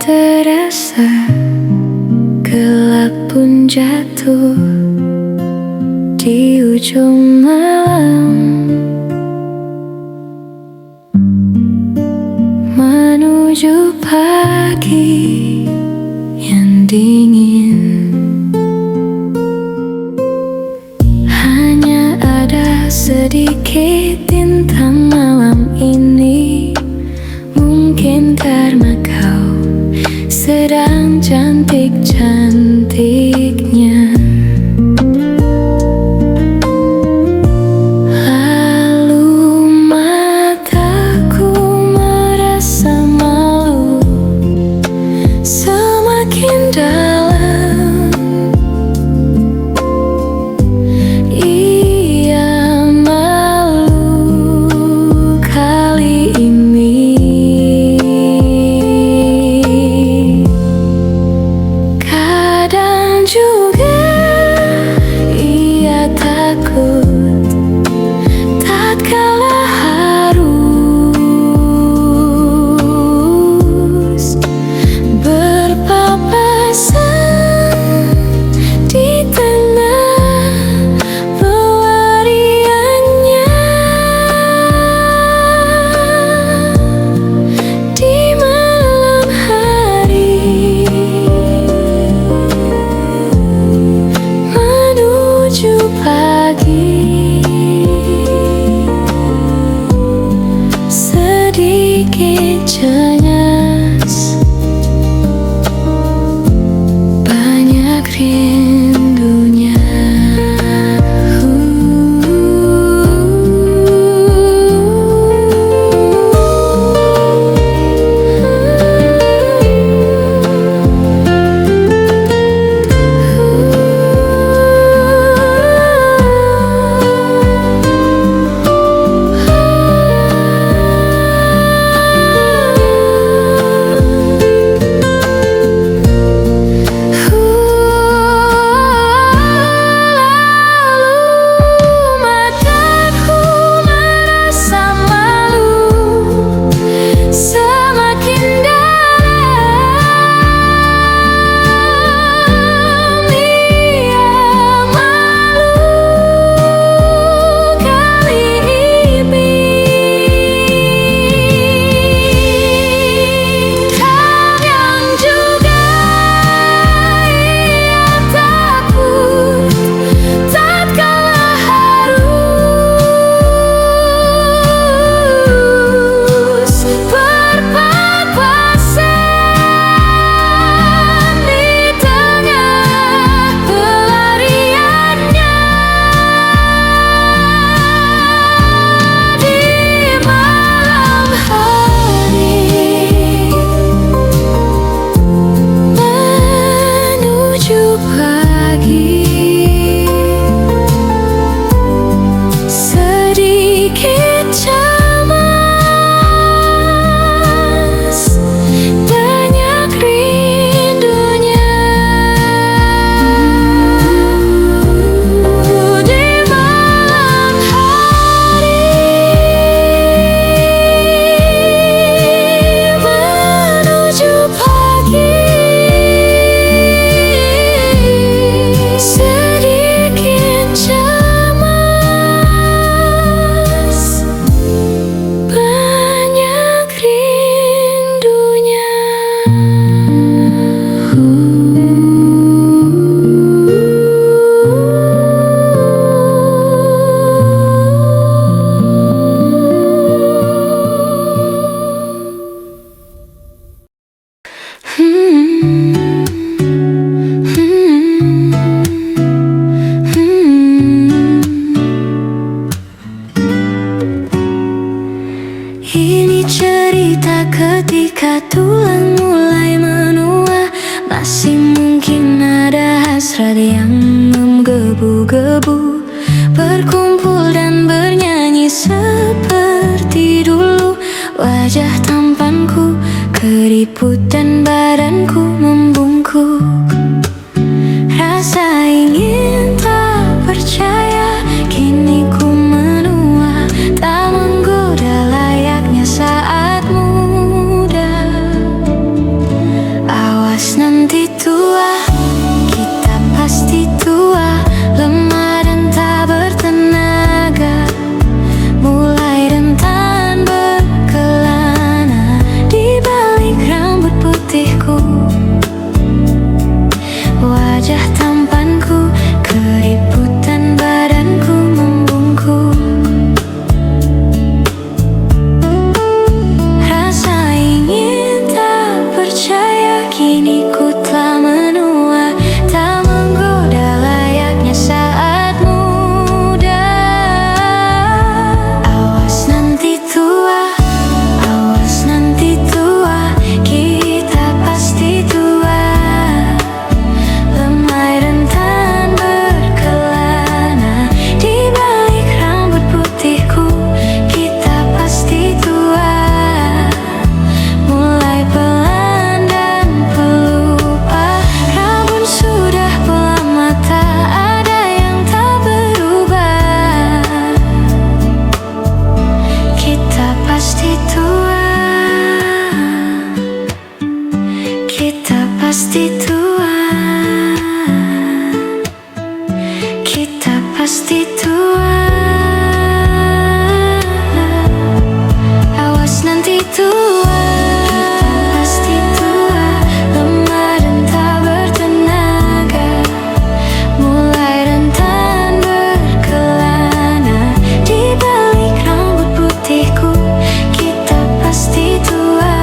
terasa, gelap pun jatuh di ujung malam, menuju pagi yang dingin. Hanya ada sedikit bintang malam ini. Mungkin karena kau sedang cantik-cantiknya. Lalu mataku merasa malu semakin dalam. Ia malu kali ini. Kadang juga ia takut tatkala harus berpapasan di tengah pelariannya. Di malam hari menuju pagi, sedikit cengas, banyak rindunya. Sedikit cemas, banyak rindunya. Di malam hari menuju pagi, sedikit cemas, banyak rindunya. Ini cerita ketika tulang mulai menua. Masih mungkin ada hasrat yang menggebu-gebu, berkumpul dan bernyanyi seperti dulu. Wajah tampanku keriput dan badanku membungkuk. Rasa ingin tak percaya, kini ku menua, tak menggoda layaknya saat muda. nanti tua, kita pasti tua, lemah dan tak bertenaga, mulai rentan berkelana di balik rambut putihku, wajah tampanku, keributan badanku membungkuk. Rasa ingin tak percaya kini ku telah menua, tak menggoda layaknya saat muda. Awas nanti tua, awas nanti tua, kita pasti tua, lemah rentan berkelana di balik rambut putihku, kita pasti tua, mulai pelan dan pelupa, rabun sudah pelan mata, ada yang tak berubah, kita pasti tua, kita pasti tua, kita pasti tua. Awas nanti tua, kita pasti tua, lemah dan tak bertenaga, mulai rentan berkelana di balik rambut putihku, kita pasti tua,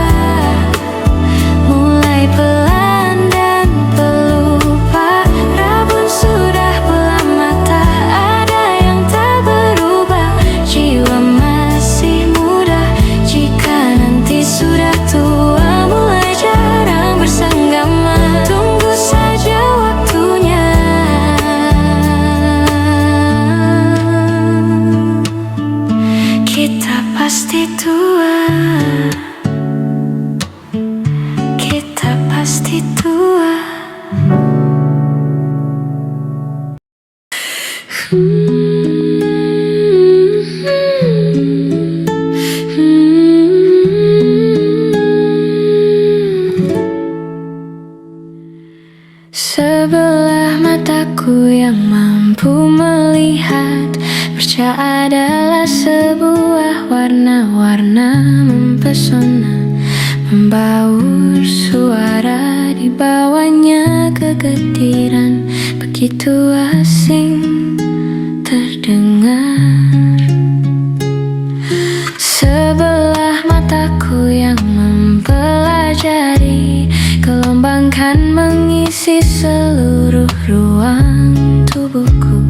mulai pelan dan pelupa, rabun sudah pelan mata, ada yang tak berubah, jiwa masih muda, jika nanti sudah tua mulai jarang bersenggama, tunggu saja waktunya, kita pasti tua, kita pasti tua. Sebelah mataku yang mampu melihat, percaya adalah sebuah warna-warna mempesona, membaur suara di bawahnya kegetiran, begitu asing terdengar. Sebelah mataku yang mempelajari, gelombang kan mengisi seluruh ruang tubuhku,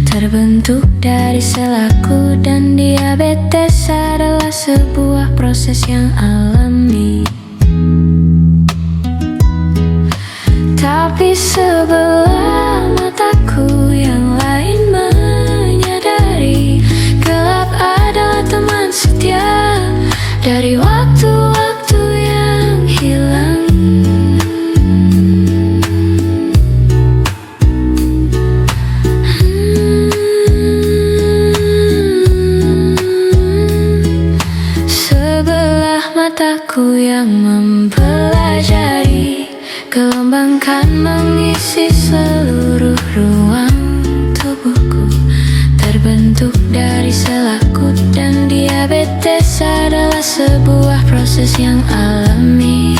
terbentuk dari selaku, dan diabetes adalah sebuah proses yang alami. Tapi sebelah mataku yang lain menyadari, gelap adalah teman setia dari waktu-waktu yang hilang. Sebelah mataku yang mempelajari, gelombang kan mengisi seluruh ruang tubuhku, terbentuk dari selaku, dan diabetes adalah sebuah proses yang alami.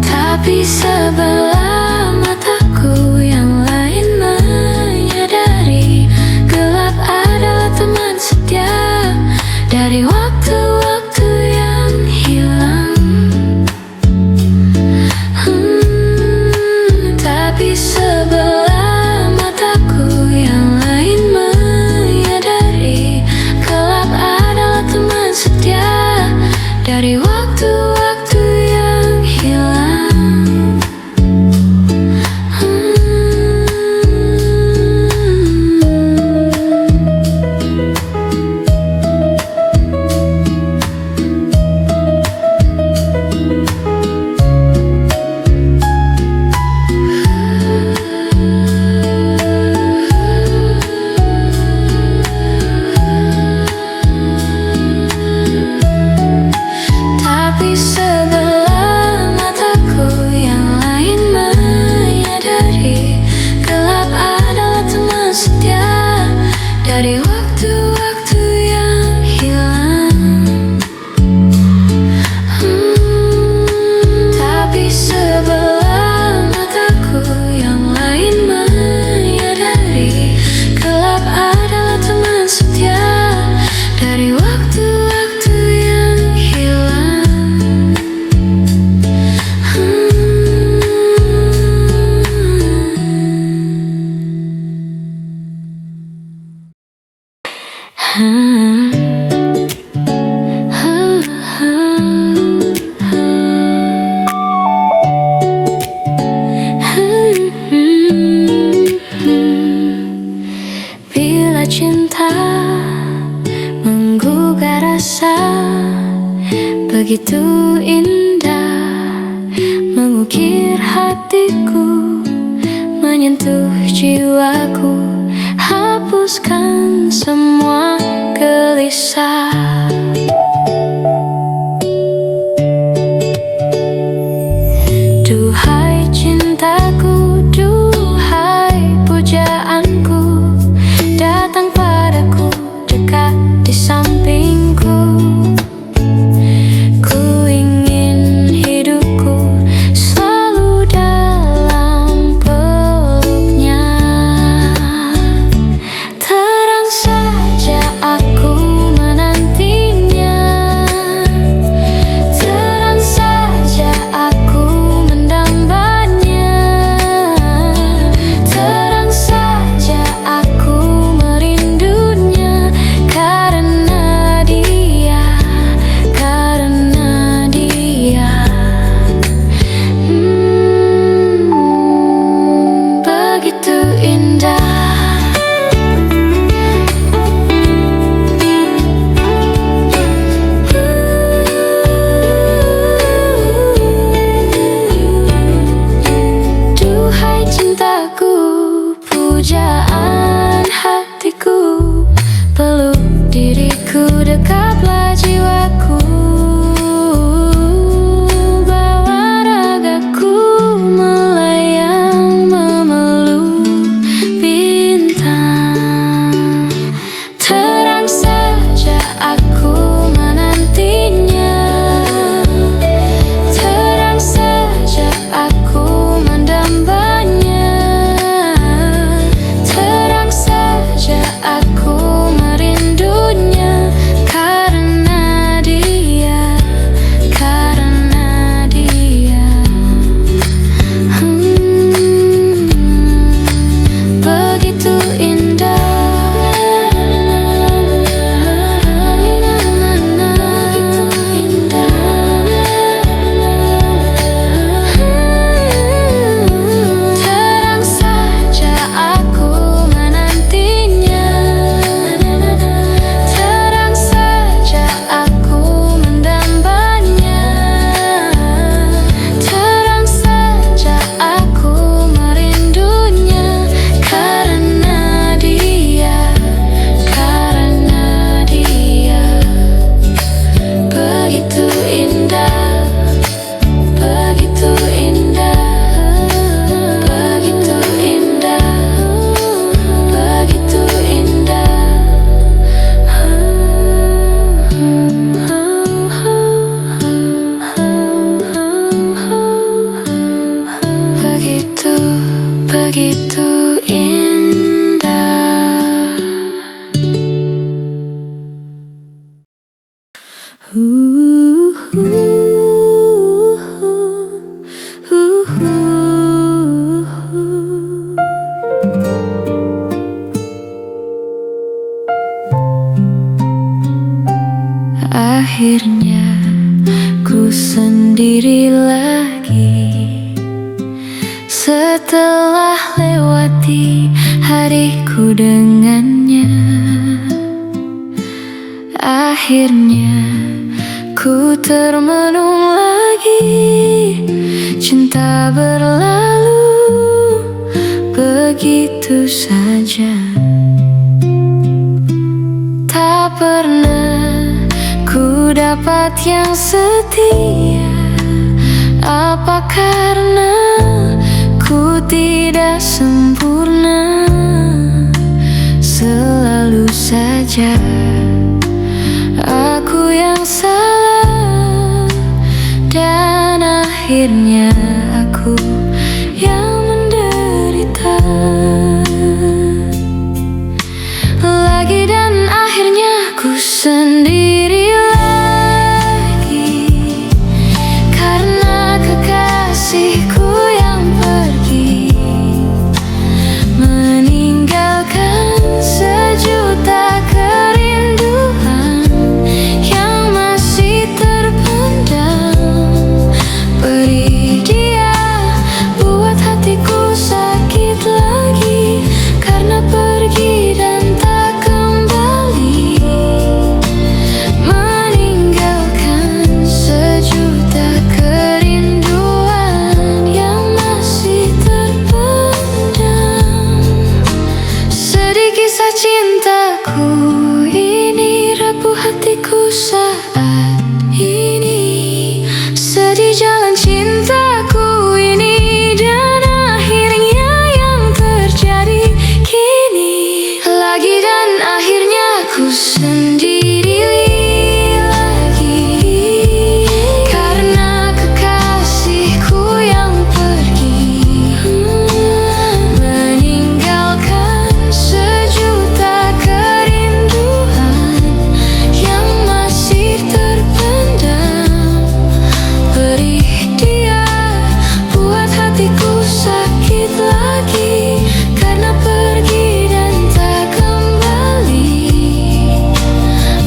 Tapi sebelah mataku yang lain menyadari, gelap adalah teman setia dari waktu-waktu yang hilang. Tapi sebelah mataku yang lain menyadari, gelap adalah teman setia dari waktu-waktu yang hilang. Tapi begitu indah, mengukir hatiku, menyentuh jiwaku, hapuskan semua gelisah. Duhai cintaku, duhai pujaanku, datang padaku, dekat di sampingku. Ku ingin hidupku selalu dalam peluknya. Terang saja aku menantinya, terang saja aku mendambanya, terang saja aku merindunya, karena dia, karena dia. Begitu indah. Duhai cintaku, pujaan hatiku, peluk diriku, dekaplah jiwaku, bawa ragaku melayang memeluk bintang. Terang saja aku menantinya, terang saja aku mendambanya, terang saja aku merindunya, karena dia, karena dia. Begitu indah. Terang saja aku menantinya, terang saja aku mendambanya, terang saja aku merindunya, karena dia, karena dia. Begitu indah, begitu indah, begitu indah, begitu indah. Begitu, begitu indah. Akhirnya ku sendiri lagi, setelah lewati hariku dengannya. Akhirnya ku termenung lagi, cinta berlalu begitu saja. Tak pernah ku dapat yang setia. Apa karena ku tidak sempurna? Selalu saja aku yang salah, dan akhirnya aku yang menderita lagi, dan akhirnya ku sendiri lagi, karena kekasihku yang pergi, meninggalkan sejuta kerinduan yang masih terpendam. Beri dia sedih jalan cintaku ini, dan akhirnya yang terjadi kini. Lagi dan akhirnya ku sendiri lagi, karena kekasihku yang pergi, meninggalkan sejuta kerinduan yang masih terpendam. Perih dia buat hatiku sakit lagi, karena pergi dan tak kembali,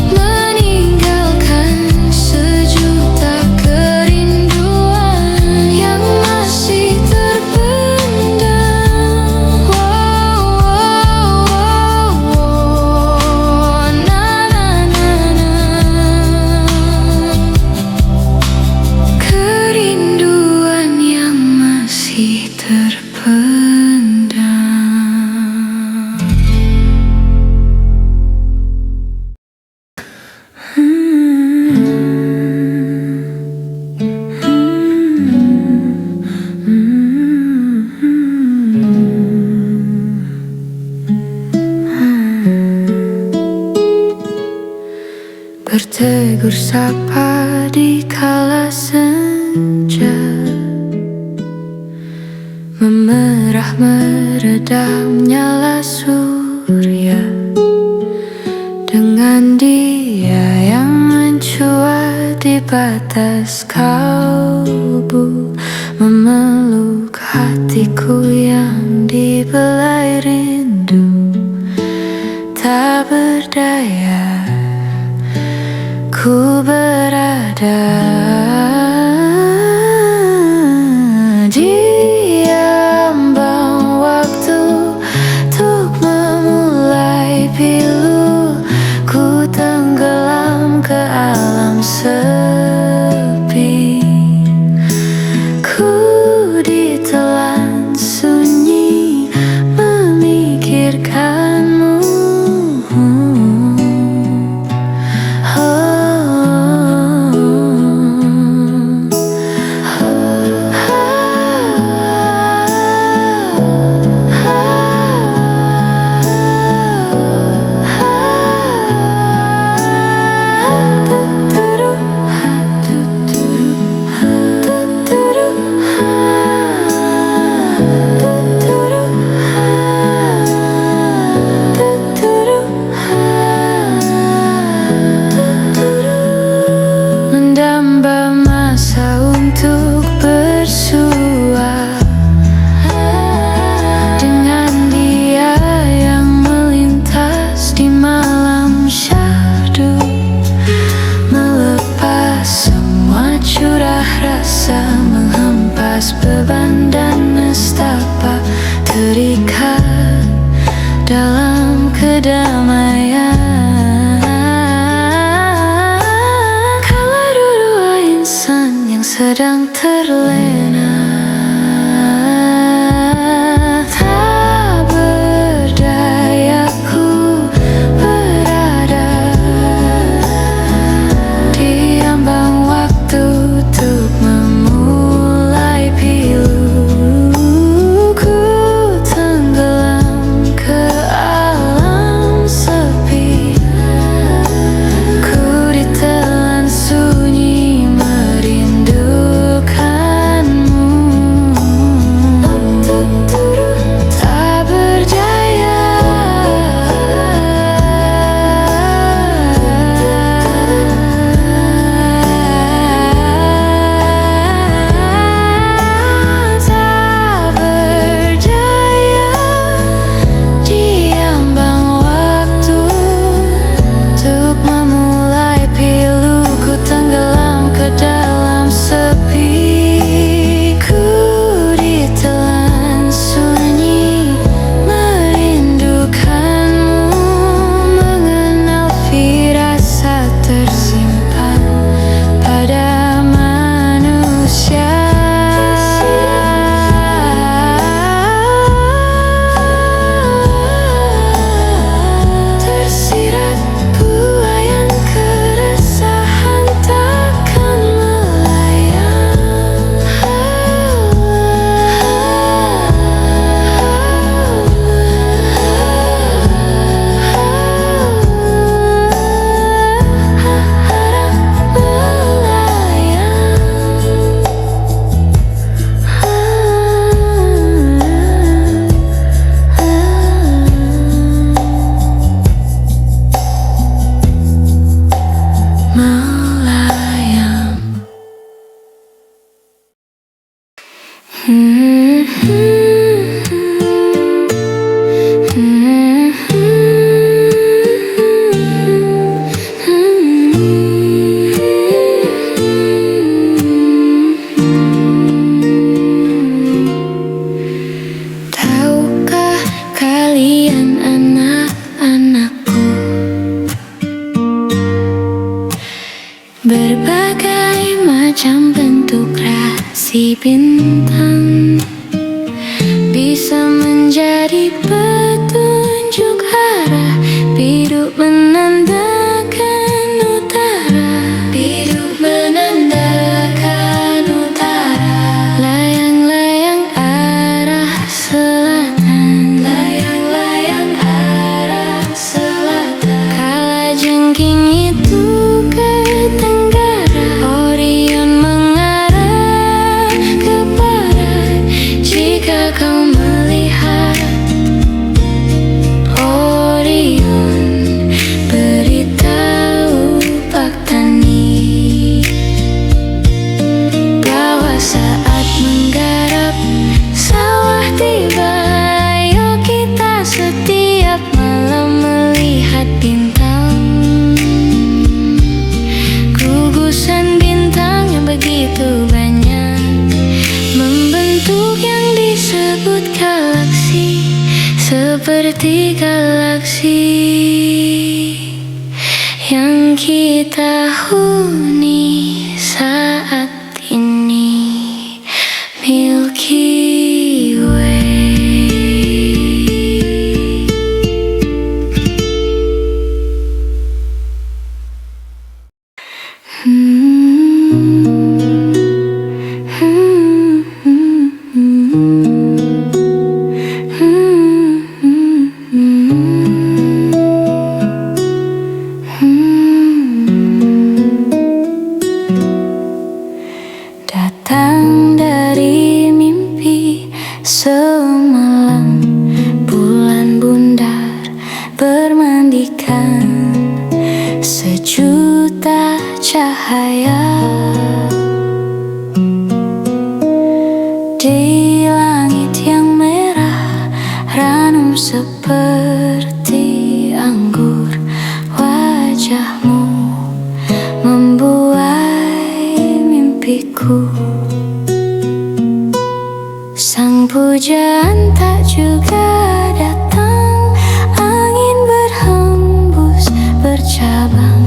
meninggalkan sejuta kerinduan yang masih terpendam. Na na na na, kerinduan yang masih terpendam. Bertegur sapa di kala senja, memerah meredam nyala surya, dengan dia yang mencuat di batas kalbu, memeluk hatiku yang dibelai rindu. Tak berdaya ku berada di ambang waktu untuk memulai pilu. Ku tenggelam ke alam sepi, ku ditelan sunyi memikirkanmu. Mendamba masa untuk bersua dengan dia yang melintas di malam syahdu, melepas semua curah rasa, menghempas beban dan nestapa, terikat dalam kedamaian. Sedang terlena, tak berdaya ku berada di ambang waktu untuk memulai pilu. Ku tenggelam ke alam sepi, ku ditelan sunyi merindukanmu. Tahukah kalian anak-anakku, berbagai macam bentuk rasi bintang bisa menjadi petunjuk arah. Biru menandakan utara, biru menandakan utara. Layang-layang arah selatan, layang-layang arah selatan. Kalajengking itu ke tenggara, Orion mengarah ke barat. Jika kau melihat Orion, beritahu Pak Tani bahwa saat menggarap sawah tiba. Ayo kita setiap malam melihat bintang, gugusan bintang yang begitu banyak, membentuk yang disebut galaksi, seperti galaksi yang kita huni saat ini, Milky Way. Datang dari mimpi semalam, bulan bundar bermandikan sejuta cahaya di langit yang merah ranum seperti anggur. Wajahmu membuai mimpiku, sang pujaan tak juga datang, angin berhembus bercabang,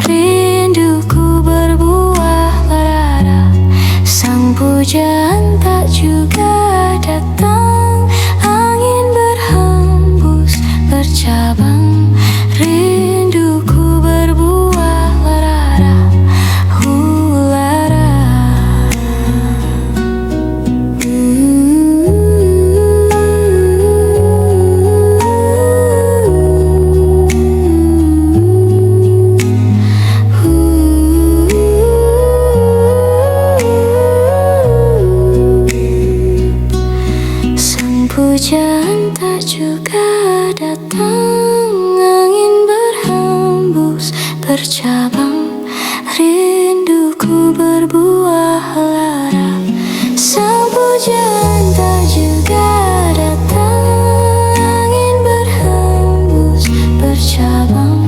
rinduku berbuah berarah. Sang pujaan tak juga datang, angin berhembus bercabang, rinduku berbuah berarah. Hujan tak juga datang, angin berhembus bercabang, rinduku berbuah lara. Sang hujan tak juga datang, angin berhembus bercabang,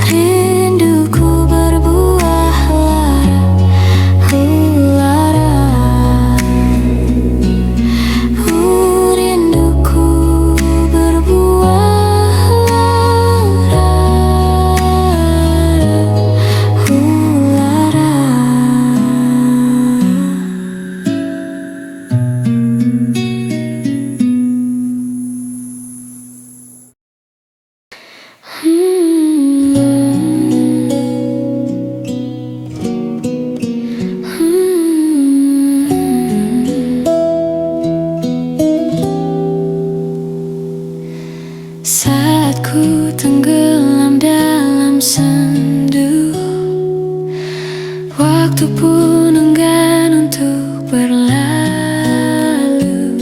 rinduku berbuah lara. Saat ku tenggelam dalam sendu, waktu pun enggan untuk berlalu.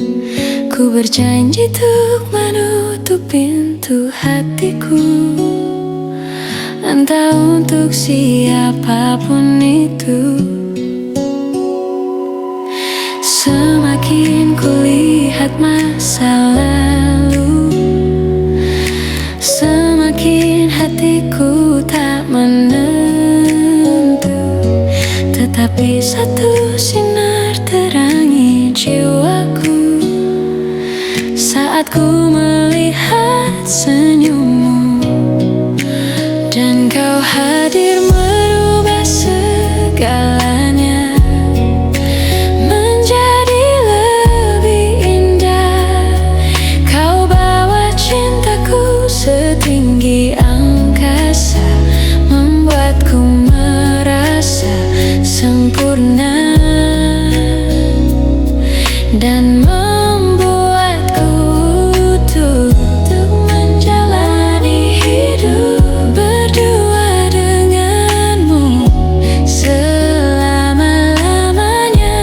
Ku berjanji untuk menutup pintu hatiku, entah untuk siapapun itu. Semakin Semakin kulihat masa lalu, semakin hatiku tak menentu. Tetapi satu sinar terangi jiwaku saat ku melihat senyummu, dan kau hadir merubah segalanya menjadi lebih indah. Kau bawa cintaku setinggi angkasa, membuatku merasa sempurna dan membuatku utuh untuk menjalani hidup berdua denganmu selama-lamanya.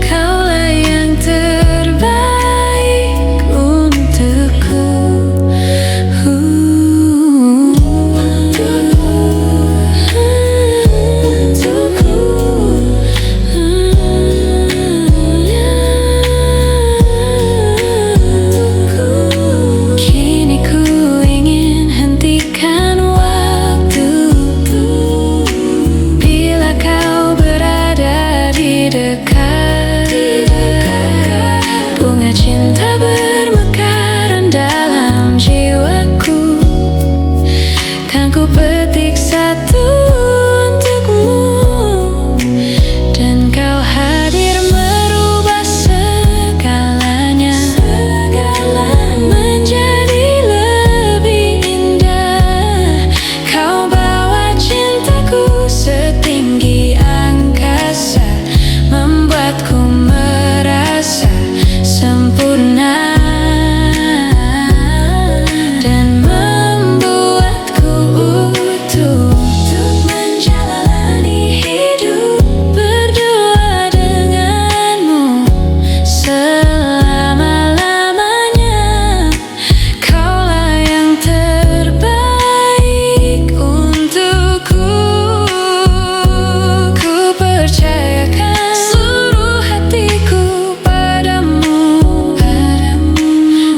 Kaulah yang terbaik untukku. Kini ku ingin hentikan waktu bila kau berada di dekat. Bunga cinta bermekaran dalam jiwaku, kan ku petik satu untukmu, dan kau hadir merubah segalanya menjadi lebih indah. Kau bawa cintaku setinggi angkasa, membuatku merasa sempurna dan membuatku utuh untuk menjalani hidup berdua denganmu selama-lamanya. Kaulah yang terbaik untukku. Ku percayakan seluruh hatiku padamu,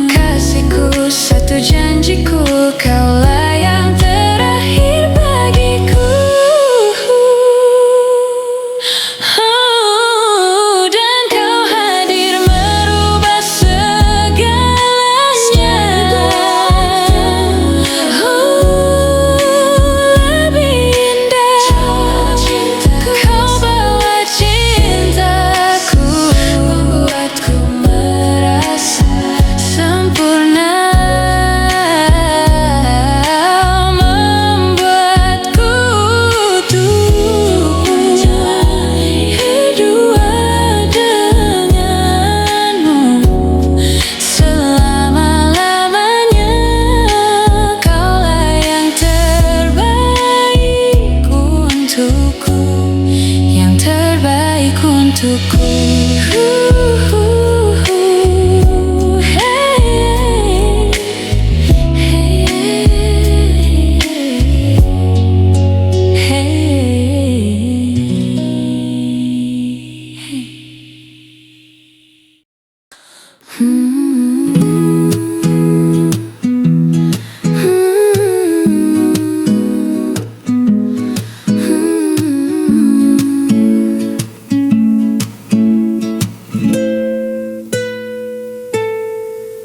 kasihku satu janjiku, kaulah yang terakhir bagiku. Dan kau hadir merubah segalanya lebih indah. Kau bawa cintaku, membuatku merasa sempurna, membuatku utuh menjalani hidup denganmu selama-lamanya. Kaulah yang terbaik untukku, yang terbaik untukku.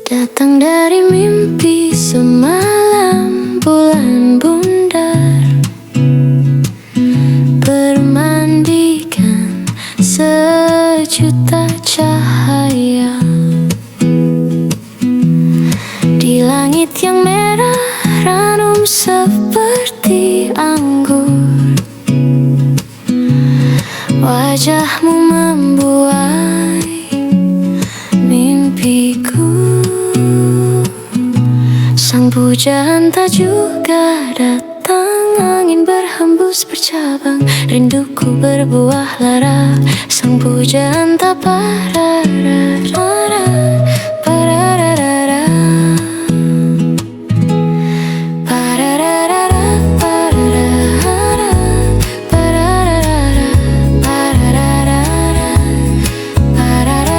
Datang dari mimpi semalam bulan bundar, bermandikan sejuta cahaya di langit yang merah ranum seperti anggur. Wajahmu membuai mimpiku. Sang pujaan tak juga datang, angin berhembus bercabang, rinduku berbuah lara. Sang pujaan tak parara, pararara, pararara, pararara, pararara, pararara, pararara.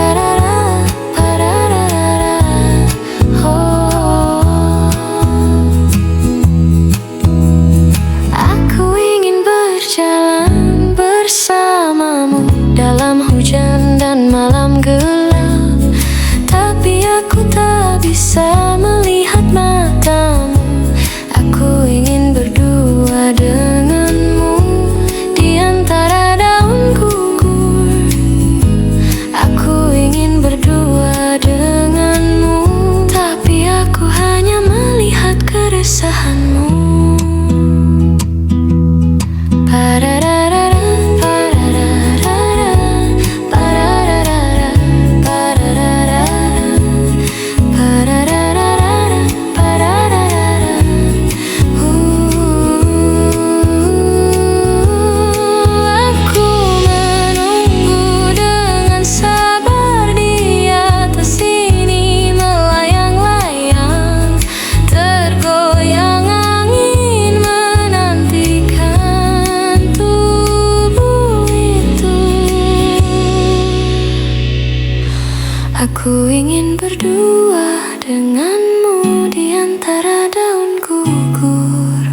Aku ingin berdua denganmu di antara daun gugur.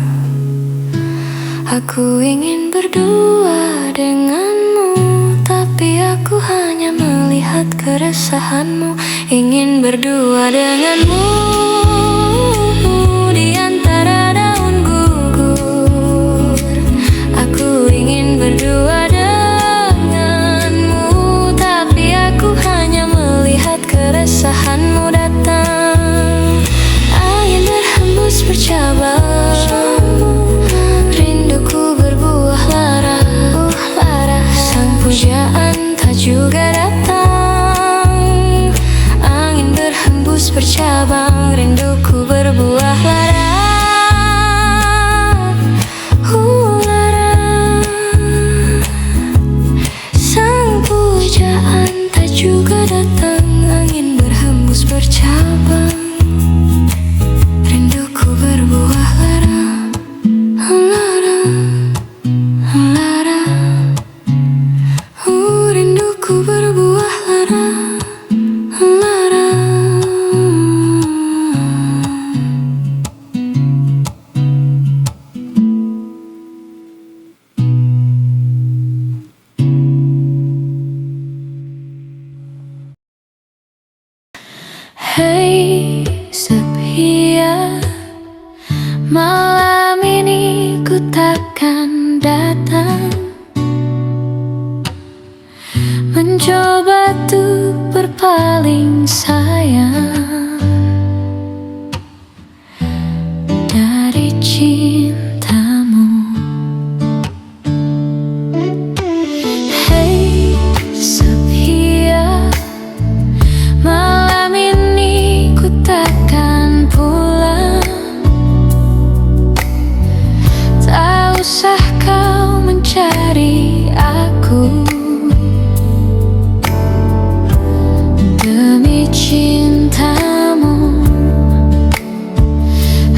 Aku ingin berdua denganmu, tapi aku hanya melihat keresahanmu. Ingin berdua denganmu di antara daun gugur. Aku ingin berdua denganmu, tapi aku hanya melihat keresahanmu datang. Angin berhembus bercabang, rinduku berbuah lara. Sang pujaan tak juga datang. Angin berhembus bercabang, rinduku berbuah lara. Lara. Sang pujaan tak juga datang. Angin berhembus bercabang, rinduku berbuah lara. Lara, lara. Rinduku berbuah lara, lara. Hei Sepia, malam ini ku takkan datang, mencoba tuh berpaling sayang dari cintamu. Hei Sepia, malam ini ku takkan pulang. Tak usah kau mencari aku, demi cintamu.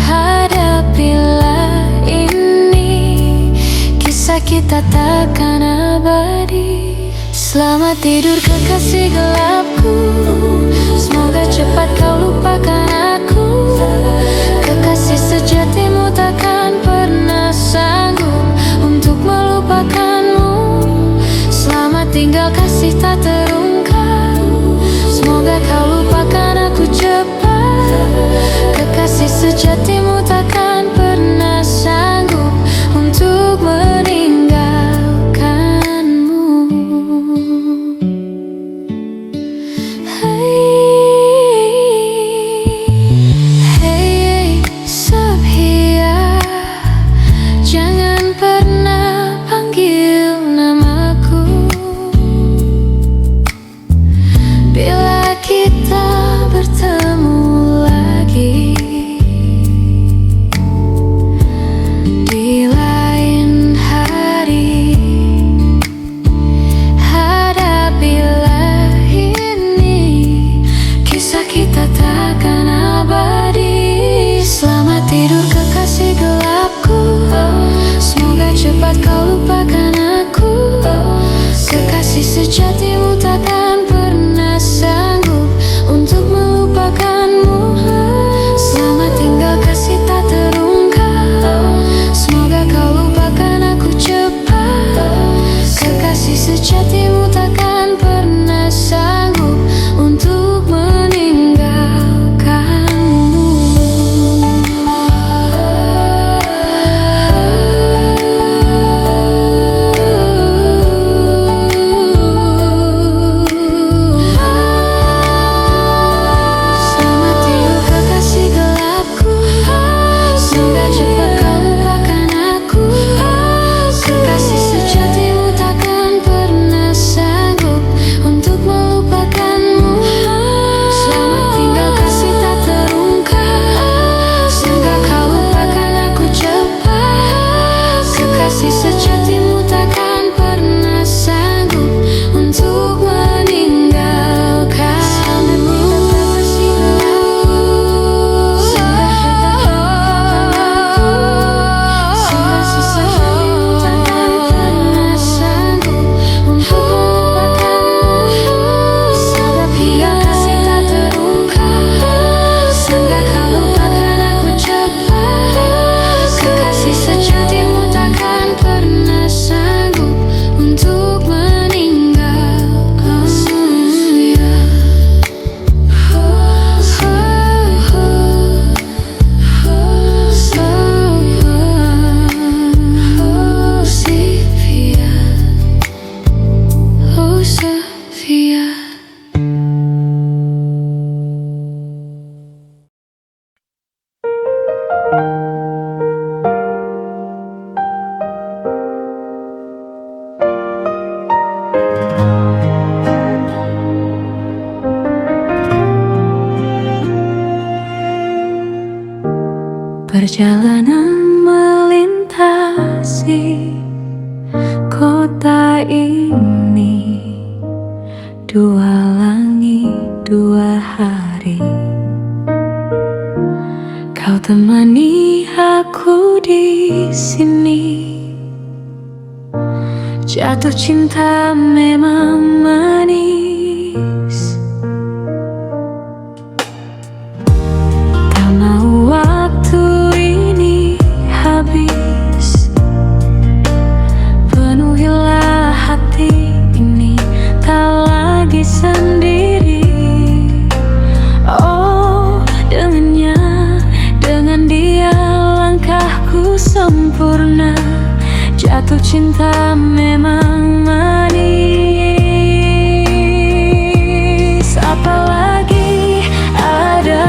Hadapilah ini, kisah kita takkan abadi. Selamat tidur kekasih gelapku, semoga cepat kau lupakan aku. Kekasih sejatimu takkan pernah sanggup untuk melupakanmu. Selamat tinggal kasih tak terungkap, semoga kau lupakan aku cepat. Kekasih sejatimu takkan pernah sanggup untuk meninggalkanmu. Hey Sepia, jangan pernah panggil namaku. Bila kita bertemu lagi di lain hari, hadapilah ini, kisah kita takkan abadi. Selamat tidur kekasih gelapku, semoga cepat kau lupakan aku. Kekasih sejatimu takkan pernah sanggup untuk melupakanmu. Selamat tinggal kasih tak terungkap, semoga kau lupakan aku cepat. Kekasih sejatimu takkan pernah sanggup untuk meninggalkanmu. Perjalanan melintasi kota ini, dua langit, dua hari. Kau temani aku di sini. Jatuh cinta memang manis. Tak mau waktu ini habis. Penuhilah hati ini, tak lagi sendiri. Oh, dengannya, dengan dia langkahku sempurna. Jatuh cinta memang manis. Apalagi ada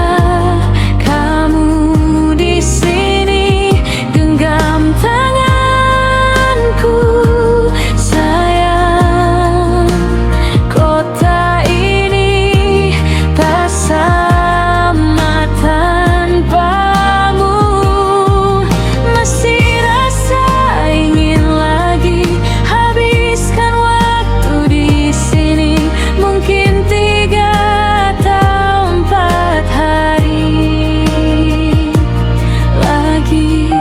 kamu di sini, genggam tanganku sayang. Kota ini tak sama tanpamu. Masih rasa ingin lagi habiskan waktu di sini. Mungkin 3 atau 4 hari lagi.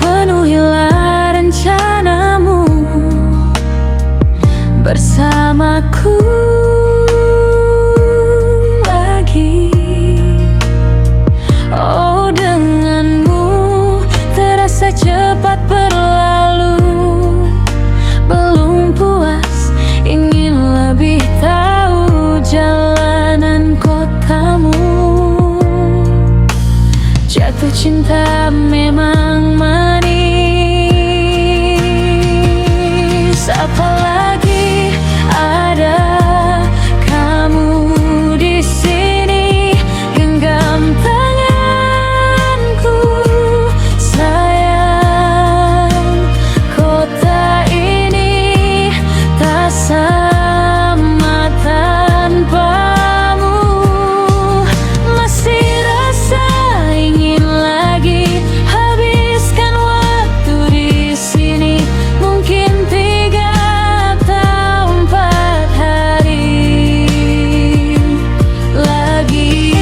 Penuhilah rencanamu bersamaku lagi. Oh, denganmu terasa cepat berlalu. Belum puas, ingin lebih tahu jalanan kotamu. Jatuh cinta memang manis. Apalagi ada kamu di sini, genggam tanganku sayang. Kota ini tak sama tanpamu. Masih rasa ingin lagi habiskan waktu di sini. Mungkin 3 atau 4 hari lagi.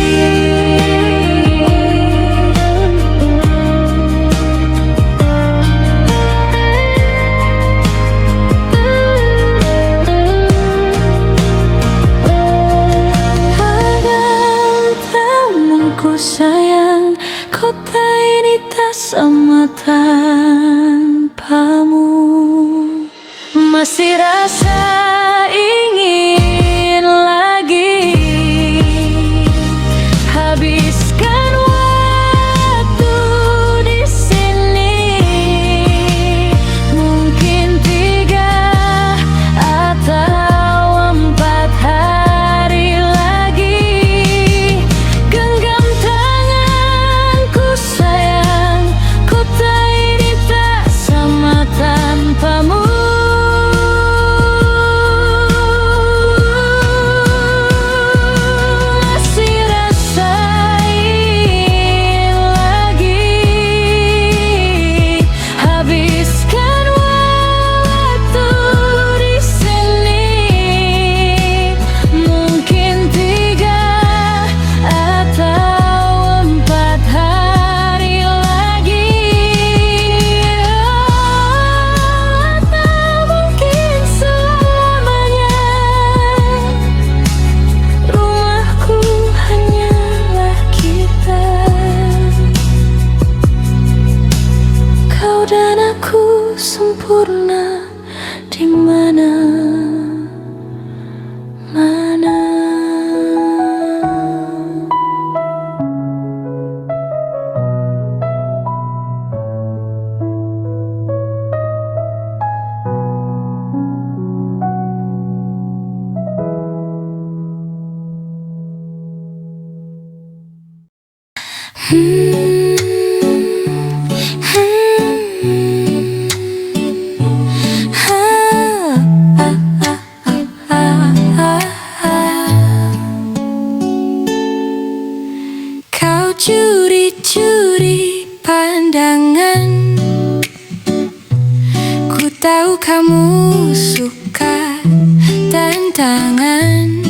Pegang tanganku sayang, kota ini tak sama tanpamu. Masih rasa ingin lagi habiskan waktu di sini. Mungkin 3 atau 4 hari lagi. Genggam tanganku sayang, kota ini tak sama tanpamu. Masih rasa ingin lagi habiskan waktu di sini. Mungkin 3 atau 4 hari lagi. Atau mungkin selamanya. Rumahku hanyalah kita, kau dan aku sempurna di mana-mana. jangan,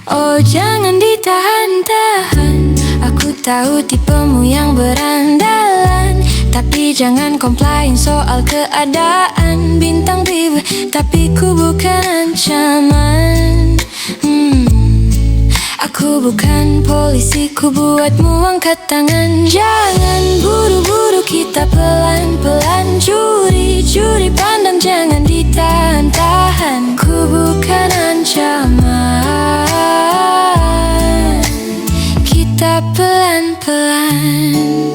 oh jangan ditahan-tahan. Aku tahu tipemu yang berandalan, tapi jangan komplain soal keadaan. Bintang biru, tapi ku bukan ancaman. Aku bukan polisi, ku buatmu angkat tangan. Jangan buru-buru, kita pelan-pelan. Curi-curi pandang, jangan ditahan-tahan. Ku bukan ancaman, kita pelan-pelan.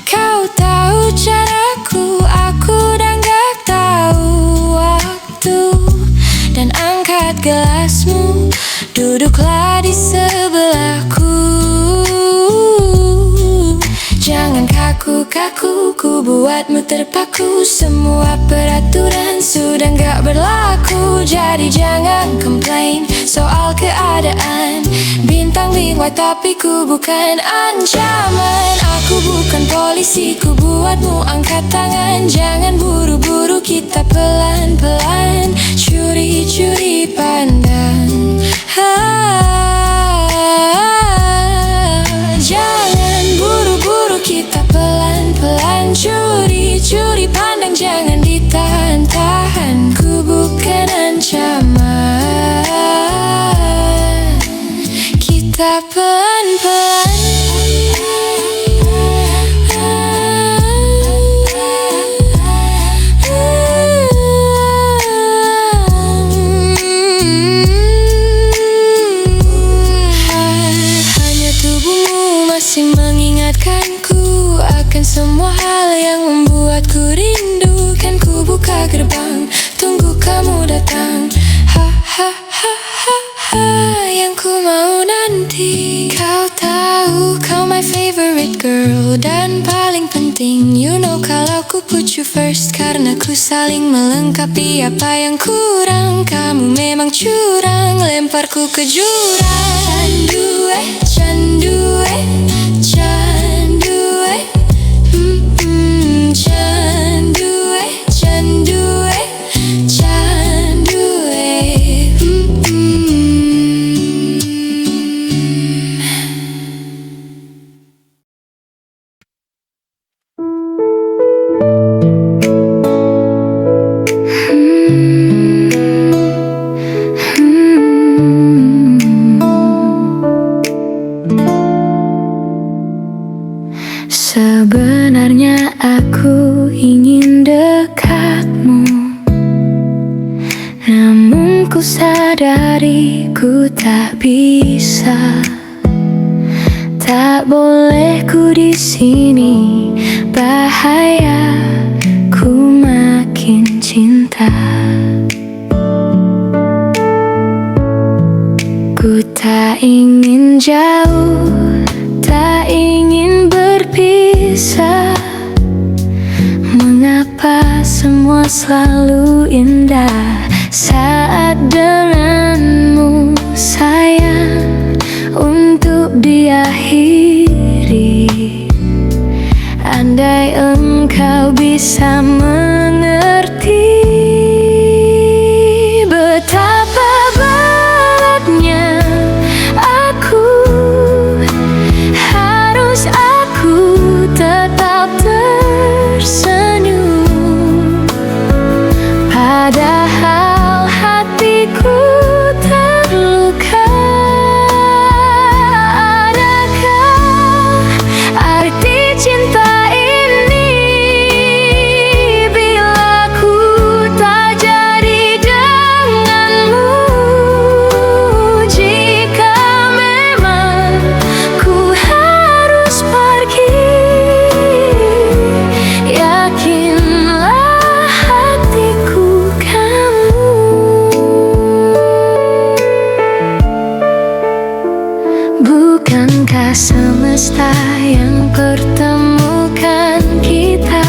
Kau tahu caraku, aku dan gak tahu waktu. Dan angkat gelasmu, duduklah di sebelahku. Jangan kaku-kaku, ku buatmu terpaku. Semua peraturan sudah gak berlaku. Jadi jangan komplain soal keadaan. Bintang bintang, tapi ku bukan ancaman. Aku bukan polisi, ku buatmu angkat tangan. Jangan buru-buru, kita pelan-pelan. Curi-curi pandang, jangan buru-buru, kita pelan-pelan. Curi-curi pandang, jangan ditahan-tahan. Ku bukan ancaman, kita pelan-pelan. Masih mengingatkanku akan semua hal yang membuatku rindu. Kan ku buka gerbang, tunggu kamu datang. Ha ha ha ha ha, yang ku mau nanti. Kau tahu kau my favorite girl, dan paling penting you know kalau ku put you first. Karena ku saling melengkapi, apa yang kurang kamu memang curang. Lemparku ke jurang. Candu sebenarnya aku ingin dekatmu, namun ku sadari ku tak bisa. Tak boleh ku di sini, bahaya ku makin cinta. Ku tak ingin jauh, tak ingin berpisah. Mengapa semua selalu indah saat denganmu sayang, untuk diakhiri. Andai engkau bisa mengerti betapa beratnya aku, harus aku tetap tersenyum, padahal hatiku terluka. Adakah arti cinta ini bila ku tak jadi denganmu? Jika memang ku harus pergi, yakinlah hatiku kamu. Bukankah semesta yang pertemukan kita?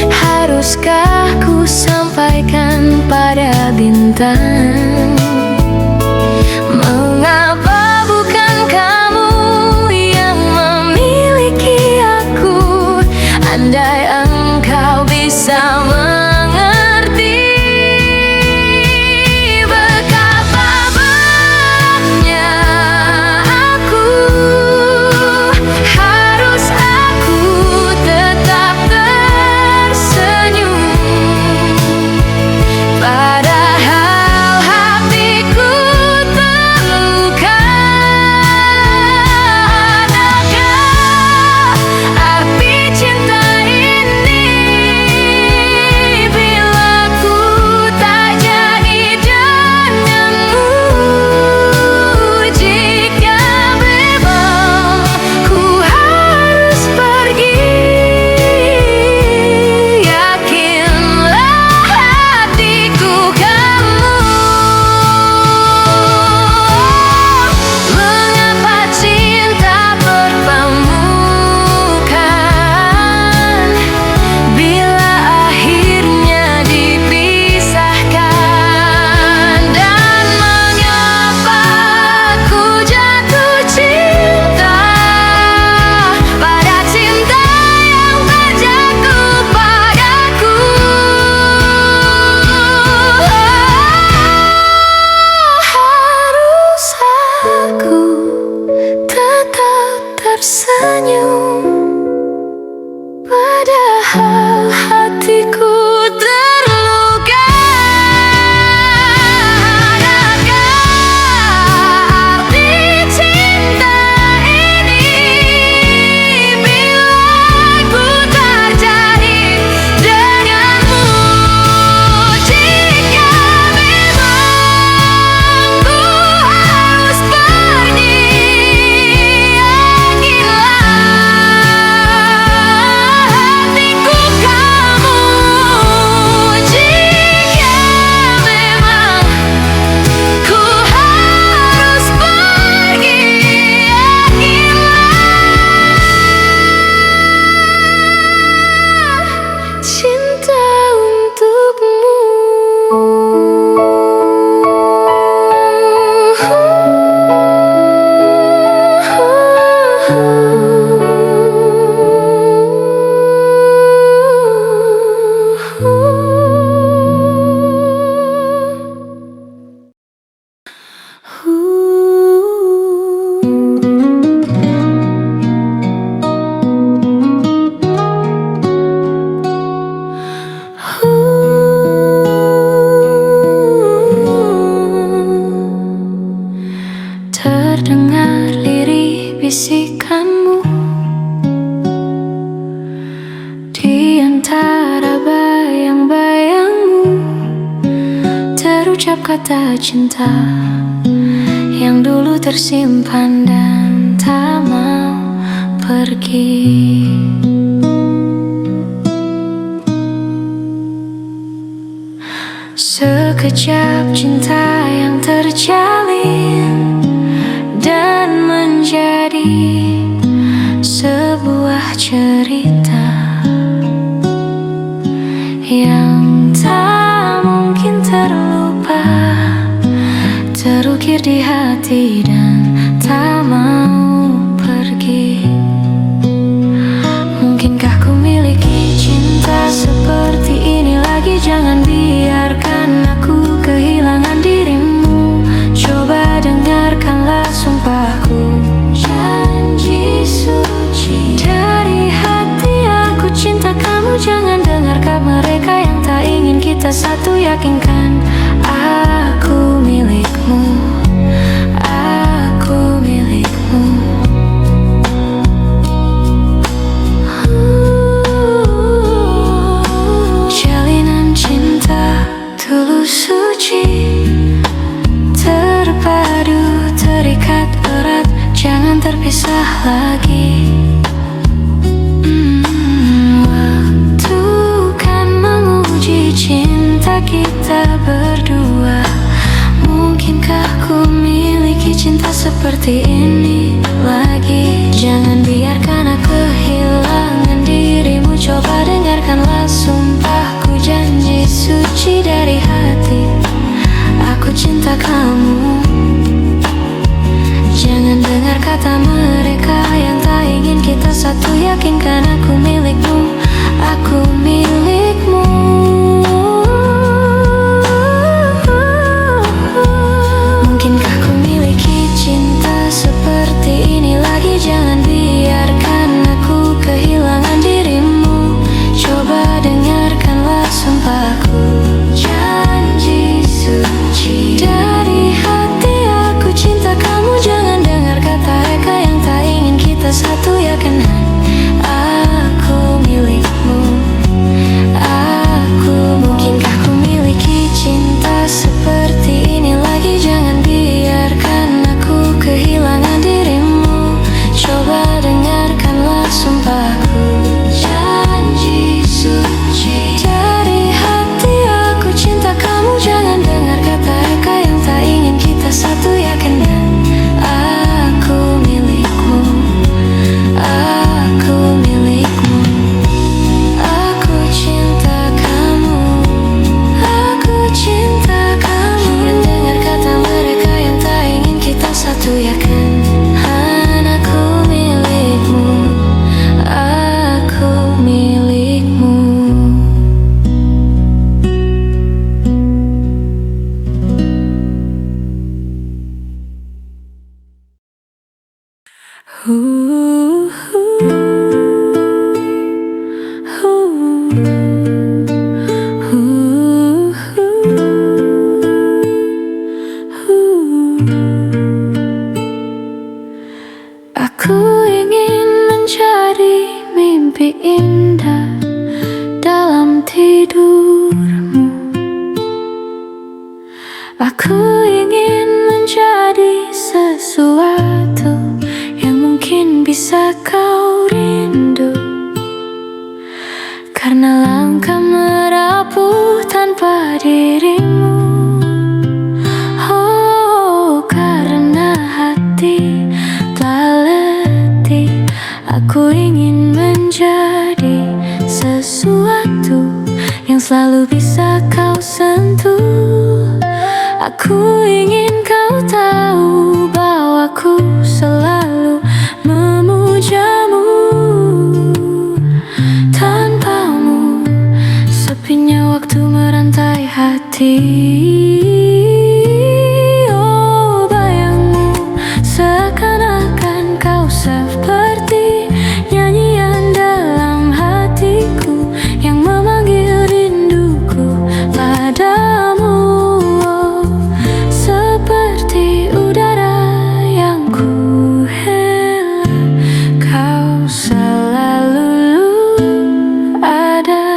Haruskah ku sampaikan pada bintang? Mengapa bukan kamu yang memiliki aku? Andai engkau bisa mengerti mengucap kata cinta yang dulu tersimpan dan tak mau pergi. Sekejap cinta yang terjalin dan menjadi sebuah cerita yang tak mungkin terlupa, terukir di hati dan tak mau pergi. Mungkinkah ku miliki cinta seperti ini lagi? Jangan biarkan aku kehilangan dirimu. Coba dengarkanlah sumpahku, janji suci dari hati. Aku cinta kamu, jangan dengarkan mereka yang tak ingin kita satu. Yakinkan aku milikmu, aku milikmu. Jalinan cinta tulus suci, terpadu terikat erat, jangan terpisah lagi. Waktu kan menguji cinta kita berdua. Mungkinkah ku miliki cinta seperti ini lagi? Jangan biarkan aku kehilangan dirimu. Coba dengarkanlah sumpahku, janji suci dari hati. Aku cinta kamu, jangan dengar kata mereka yang tak ingin kita satu. Yakinkan aku milikmu, aku milikmu. Mungkinkah ku miliki cinta seperti ini lagi? Jangan biarkan aku kehilangan dirimu. Coba dengarkanlah sumpahku, janji suci dari hati. Aku cinta kamu, jangan dengar kata mereka yang tak ingin kita satu. Yakinkan aku milikmu, aku. Mungkinkah ku miliki cinta seperti ini lagi? Jangan biarkan aku kehilangan dirimu. Coba dengarkanlah sumpahku, janji suci dari hati. Aku cinta kamu, jangan dengar kata mereka yang tak ingin kita satu. Yakinkan aku milikmu, aku milikmu. Aku cinta kamu, aku cinta kamu. Jangan dengar kata mereka yang tak ingin kita satu. Yakinkan aku milikmu, aku milikmu. Aku ingin menjadi mimpi indah dalam tidurmu. Aku ingin menjadi sesuatu yang mungkin bisa kau rindu. Karena langkah merapuh tanpa dirimu. Oh, karena hati tak letih. Aku ingin menjadi sesuatu yang selalu bisa kau sentuh. Aku ingin kau tahu bahwa aku selalu memujamu. Tanpamu sepinya waktu merantai hati. Oh, bayangmu seakan-akan kau seperti nyanyian dalam hatiku yang memanggil rinduku padamu. Oh, seperti udara yang ku hela, kau selalu ada.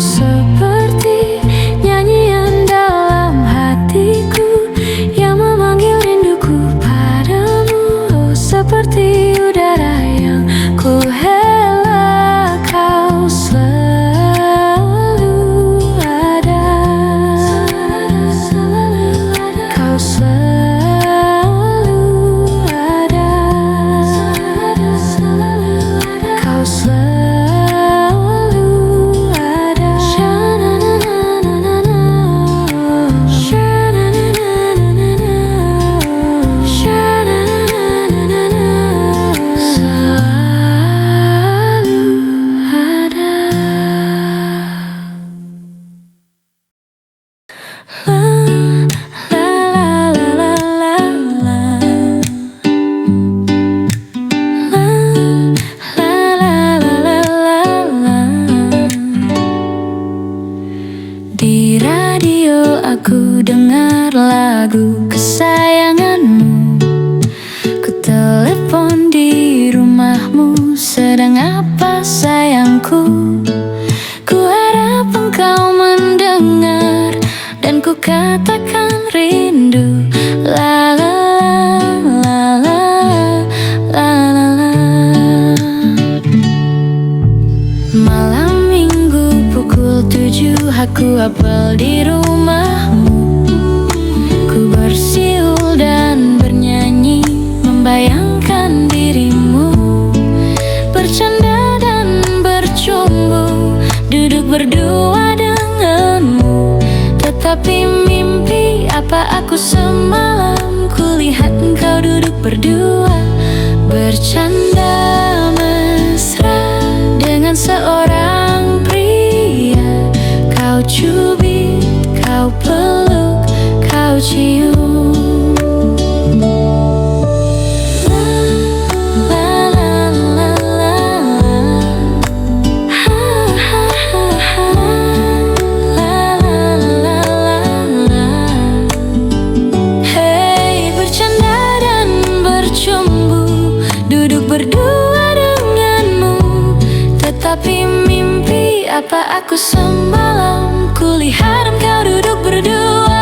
seperti nyanyian dalam hatiku yang memanggil rinduku padamu. Seperti udara yang ku hela, kau selalu ada. Kau selalu ada. Kau selalu ada. Di radio aku dengar lagu kesayanganmu. Ku telepon di rumahmu, sedang apa sayangku? Ku harap engkau mendengar dan ku katakan rindu. La la la la la la la. Malam minggu pukul 7 aku apel di rumahmu. Ku bersiul dan bernyanyi membayangkan dirimu, bercanda dan bercumbu, duduk berdua denganmu. Tetapi mimpi apa aku semalam, kulihat engkau duduk berdua, bercanda mesra dengan seorang pria. Kau cubit, kau peluk, kau cium. Hei, bercanda dan bercumbu, duduk berdua denganmu. Tetapi mimpi apa aku semalam, kulihat engkau duduk berdua,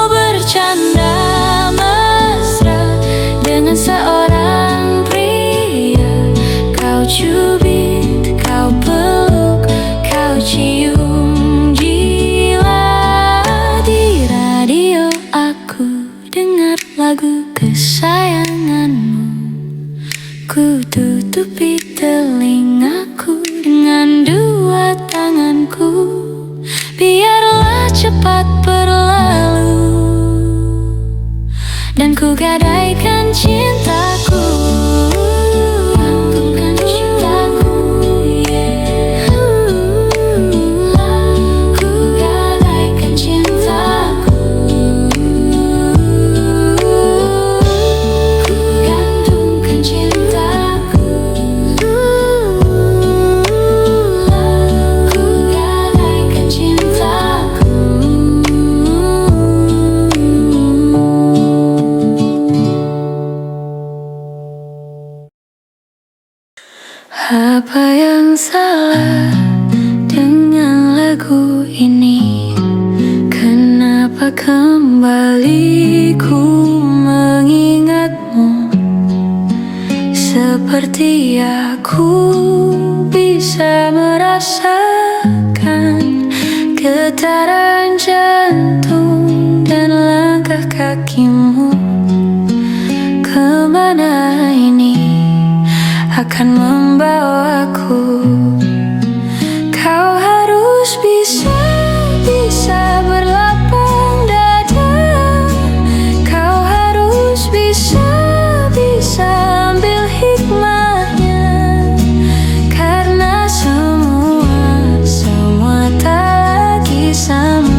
bercanda mesra dengan seorang pria. Kau cubit, kau peluk, kau cium. Gila, di radio aku dengar lagu kesayanganmu. Ku tutupi telingaku dengan dua tanganku, biarlah cepat berlalu dan ku gadaikan cintaku. Gantungkan cintaku, yeah. Ku gadaikan cintaku. Ku gantungkan cintaku. Ku gadaikan cintaku. Apa yang salah dengan lagu ini? Kenapa kembali ku mengingatmu? Seperti aku bisa merasakan getaran jantung dan langkah kakimu. Kemana ini akan membawaku? Kau harus bisa berlapang dada. Kau harus bisa ambil hikmahnya, karena semua tak lagi sama.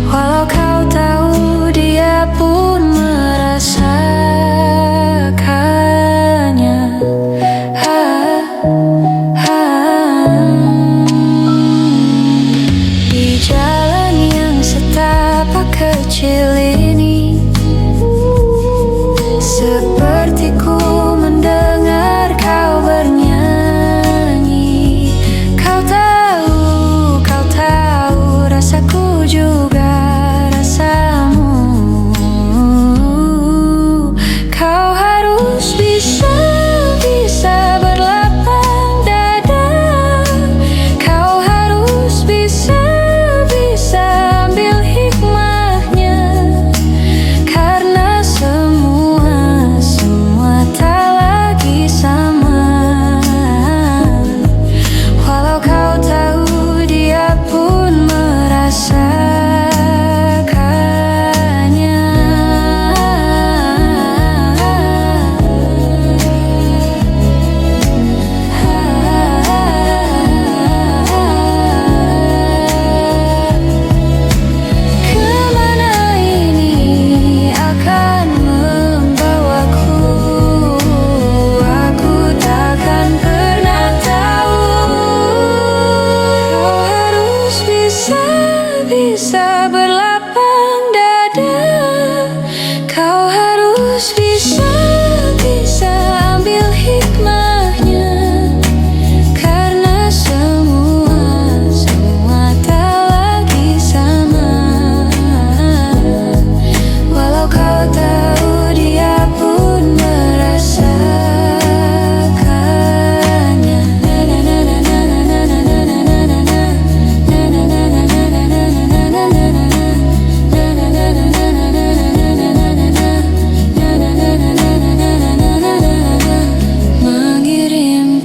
Walau kau tahu dia pun merasakannya.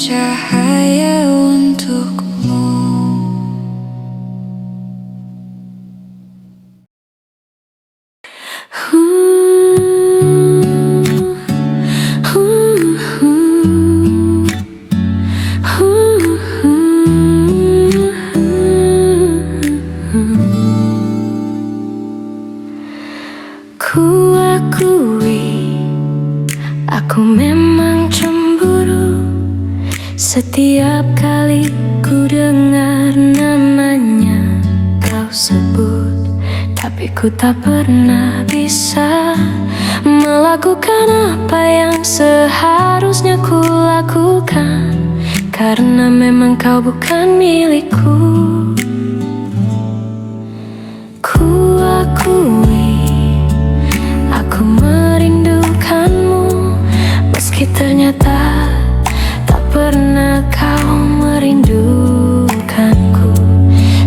cahaya untukmu. Ku akui, aku memang cemburu setiap kali ku dengar namanya kau sebut. Tapi ku tak pernah bisa melakukan apa yang seharusnya ku lakukan, karena memang kau bukan milikku. Ku akui, aku merindukanmu, meski ternyata tak pernah kau merindukanku.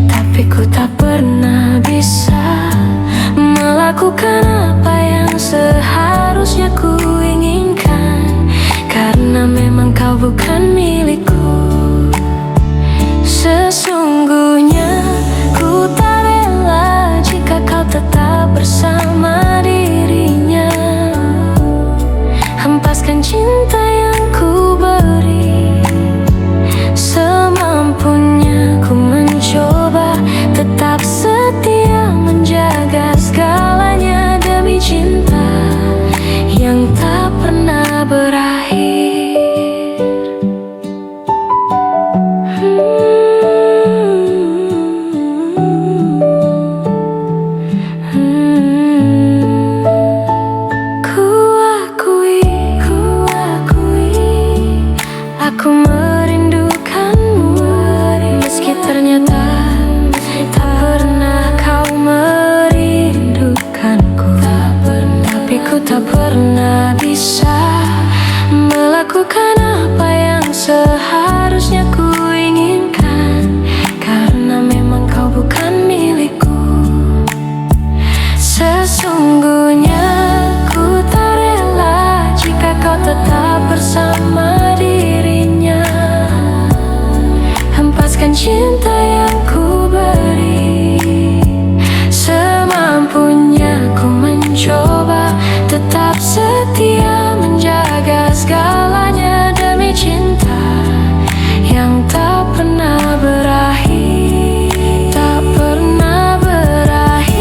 Tapi ku tak pernah bisa melakukan apa yang seharusnya ku inginkan, karena memang kau bukan milikku. Sesungguhnya ku tak rela jika kau tetap bersama dirinya. Hempaskan cinta yang ku beri, semampunya ku mencoba tetap setia menjaga segalanya demi cinta yang tak pernah berakhir. Aku merindukanmu, meski ternyata tak pernah kau merindukanku. Tapi ku tak pernah bisa melakukan apa yang seharusnya ku inginkan, karena memang kau bukan milikku. Sesungguhnya ku tak rela jika kau tetap bersama dirinya. Hempaskan cinta yang ku beri, semampunya ku mencoba tetap setia menjaga segalanya demi cinta yang tak pernah berakhir. Tak pernah berakhir.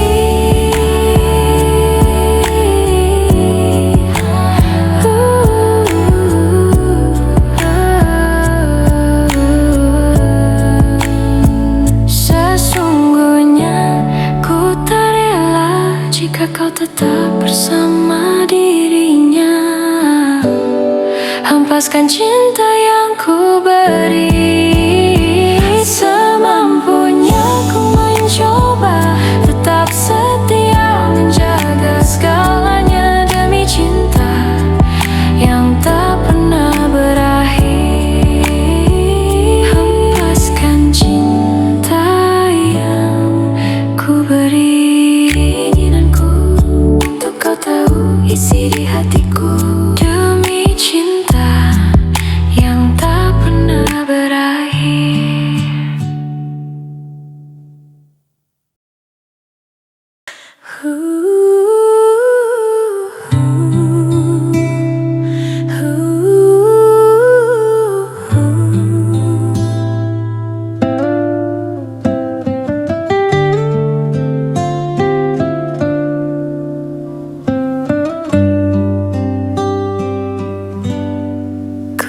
Sesungguhnya ku tak rela jika kau tetap bersama dirinya. Hempaskan cinta yang ku beri, semampunya ku mencoba tetap setia menjaga segalanya demi cinta yang tak pernah berakhir. Hempaskan cinta yang ku beri, keinginanku untuk kau tahu isi di hatiku demi cinta yang tak pernah berakhir.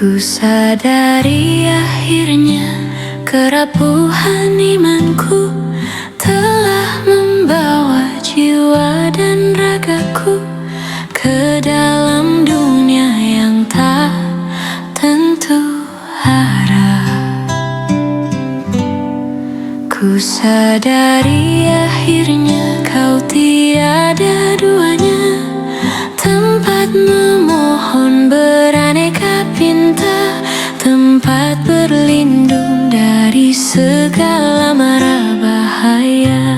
Ku sadari akhirnya kerapuhan imanku telah membawa jiwa dan ragaku ke dalam dunia yang tak tentu arah. Ku sadari akhirnya kau tiada duanya, tempat memohon beraneka pinta, tempat berlindung dari segala mara bahaya.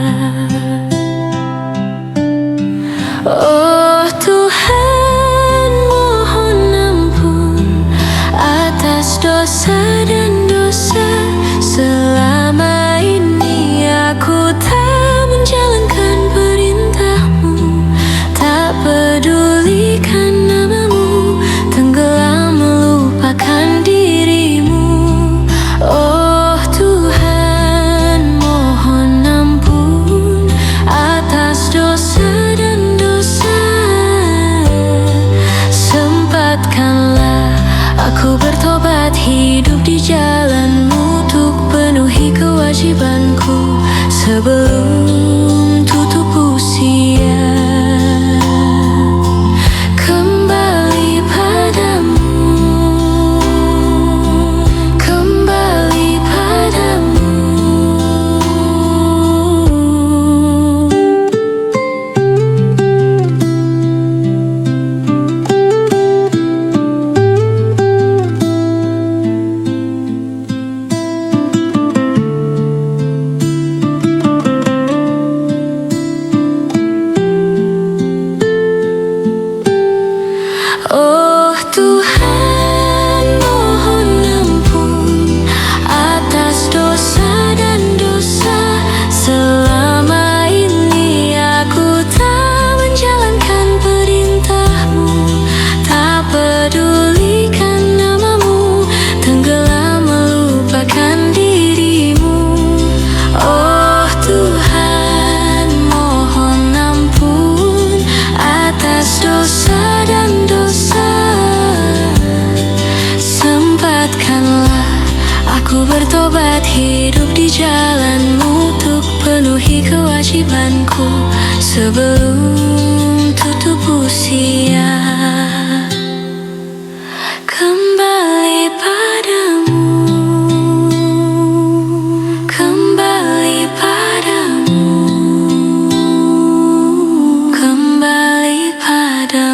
Oh Tuhan, mohon ampun atas dosa dosa dan dosa. Selama ini aku tak menjalankan perintahmu, tak pedulikan namamu, tenggelam melupakan dirimu. Oh Tuhan, mohon ampun atas dosa dan dosa. Sempatkanlah aku bertobat, hidup di jalan-Mu untuk penuhi kewajibanku sebelum tutup usia. Kembali padamu, kembali padamu. Oh Tuhan, mohon ampun atas dosa dan dosa. Selama ini aku tak menjalankan perintah-Mu, tak pedulikan namamu, tenggelam melupakan dirimu. Oh Tuhan, mohon ampun atas dosa dan dosa. Sempatkanlah aku bertobat, hidup di jalan-Mu untuk penuhi kewajibanku sebelum tutup usia. Kembali padamu, kembali padamu, kembali padamu.